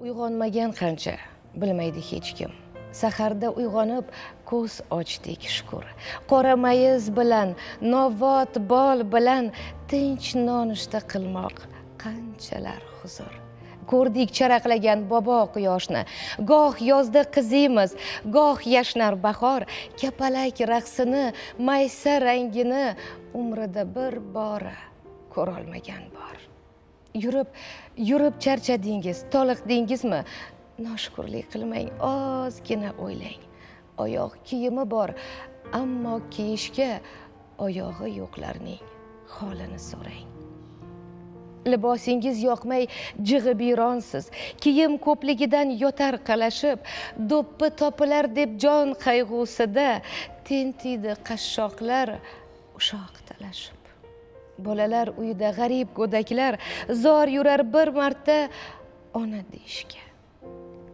Uyg'onmagan qancha bilmaydi hech kim. Saharda uyg'onib ko'z ochdik shukr. Qora mayiz bilan, novvot bol bilan tinch nonushta qilmoq qanchalar huzur. Ko'rdik charaqlagan bobo quyoshni, goh yozda qizimiz, goh yashnar bahor, kapalak raqsini, maysa rangini umrida bir bora ko'rolmagan bor. Yurib charchadingiz, toliqdingizmi? Noshukrlik qilmang, ozgina o'ylang. Oyoq kiyimi bor, ammo kiyishga oyog'i yo'qlarning holini so'rang. Libosingiz yoqmay jig'i biyronsiz, kiyim ko'pligidan yotar qalashib, do'ppi topilar deb jon qayg'usida tentiydi qashshoqlar ushoq talashib. Bolalar uyida g'arib go'daklar zor yurar bir marta ona deyishga.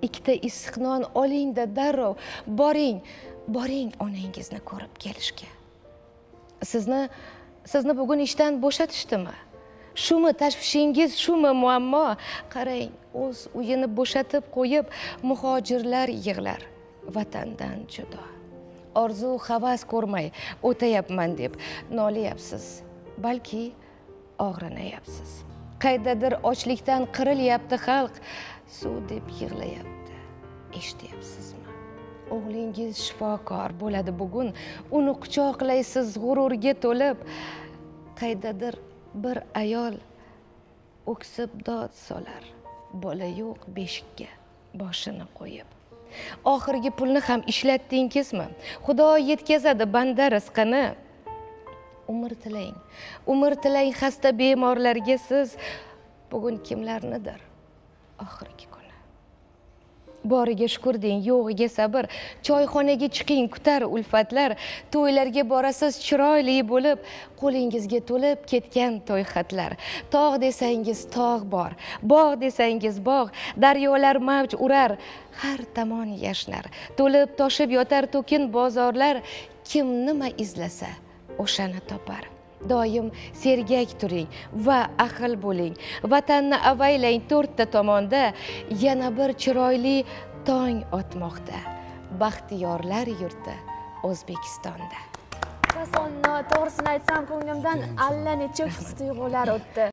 Ikkita issiq non oling-da darrov, boring onangizni ko'rib kelishga. Sizni bugun ishdan bo'shatishdimi? Shumi tashvishingiz, shumi muammo? Qarang, o'z uyini bo'shatib qo'yib, muhojirlar yig'lar vatandan judo. Orzu havas ko'rmay o'tayapman deb nolayapsiz, balki og'rinayapsiz. Qaydadir ochlikdan qirilyapti xalq, suv deb yig'layapti. Eshityapsizmi? O'g'lingiz shifokor bo'ladi bugun, uni quchoqlaysiz g'ururga to'lib. Qaydadir bir ayol o'ksib dod solar, bola yo'q beshikka boshini qo'yib. Oxirgi pulni ham ishlatdingizmi? Xudo yetkazadi banda rizqini. Umr tilang xasta bemorlarga siz. Bugun kimlarnidir oxirgi kuni. Boriga shukur deng, yo'g'iga sabr. Choyxonaga chiqing, kutar ulfatlar. To'ylarga borasiz chiroyli bo'lib, qo'lingizga to'lib ketgan to'y xatlar. Tog' desangiz tog' bor, bog' desangiz bog', daryolar mavj urar, har tomon yashnar. To'lib toshib yotar to'kin bozorlar, kim nima izlasa o'shani topar. Doim sergak turing va ahil bo'ling. Vatanni avaylang to'rtta tomonda, yana bir chiroyli tong otmoqda. Baxtiyorlar yurti O'zbekistonda. To'g'risini aytsam, ko'nglimdan allanechuk his-tuyg'ular o'tdi.